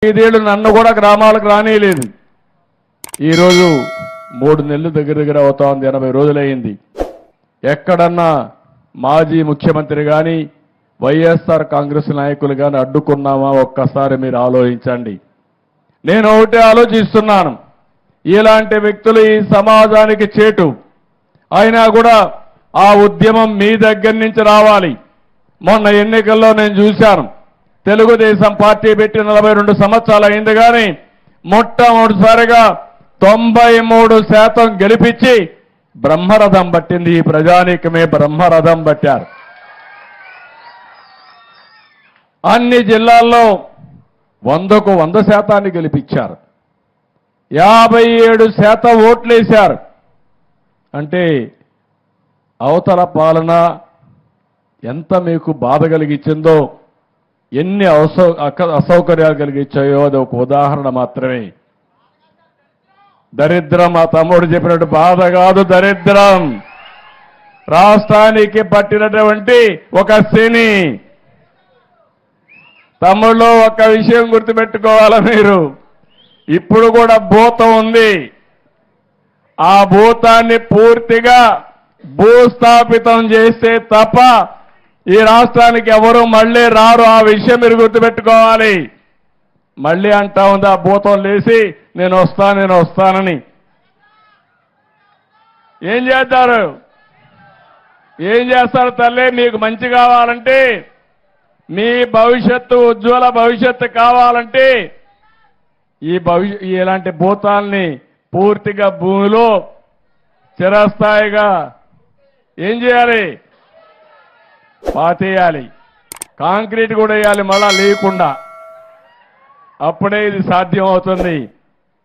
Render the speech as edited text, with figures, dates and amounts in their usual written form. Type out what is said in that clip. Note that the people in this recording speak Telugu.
5 ఏళ్ళు నన్ను కూడా గ్రామాలకు రానియలేదు. ఈరోజు 3 నెలలు దగ్గర అవుతా ఉంది, 80 రోజులైంది. ఎక్కడన్నా మాజీ ముఖ్యమంత్రి కానీ వైఎస్ఆర్ కాంగ్రెస్ నాయకులు కానీ అడ్డుకున్నామా ఒక్కసారి మీరు ఆలోచించండి. నేను ఒకటే ఆలోచిస్తున్నాను, ఇలాంటి వ్యక్తులు ఈ సమాజానికి చేటు అయినా కూడా ఆ ఉద్యమం మీ దగ్గర నుంచి రావాలి. మొన్న ఎన్నికల్లో నేను చూశాను, తెలుగుదేశం పార్టీ పెట్టి 42 సంవత్సరాలు అయింది కానీ మొట్టమొదటిసారిగా 93% గెలిపించి బ్రహ్మరథం పట్టింది. ఈ ప్రజానీకమే బ్రహ్మరథం పట్టారు. అన్ని జిల్లాల్లో 100కు 100% గెలిపించారు. 57% ఓట్లేశారు. అంటే అవతల పాలన ఎంత మీకు బాధ కలిగించిందో, ఎన్ని అసౌకర్యాలు కలిగించాయో అది ఒక ఉదాహరణ మాత్రమే. దరిద్రం మా తమ్ముడు చెప్పినట్టు బాధ కాదు, దరిద్రం రాష్ట్రానికి పట్టినటువంటి ఒక శని. తమ్ముళ్ళు ఒక విషయం గుర్తుపెట్టుకోవాలా మీరు, ఇప్పుడు కూడా భూతం ఉంది. ఆ భూతాన్ని పూర్తిగా భూస్థాపితం చేస్తే తప్ప ఈ రాష్ట్రానికి ఎవరు మళ్ళీ రారు. ఆ విషయం మీరు గుర్తుపెట్టుకోవాలి. మళ్ళీ అంటా ఉంది ఆ భూతం లేచి నేను వస్తానని. ఏం చేస్తారు? ఏం చేస్తారు తల్లి? మీకు మంచి కావాలంటే, మీ భవిష్యత్తు ఉజ్వల భవిష్యత్తు కావాలంటే ఇలాంటి భూతాల్ని పూర్తిగా భూమిలో చిరస్థాయిగా ఏం చేయాలి? పాతేయాలి. కాంక్రీట్ కూడా వేయాలి మళ్ళా లేకుండా. అప్పుడే ఇది సాధ్యం అవుతుంది.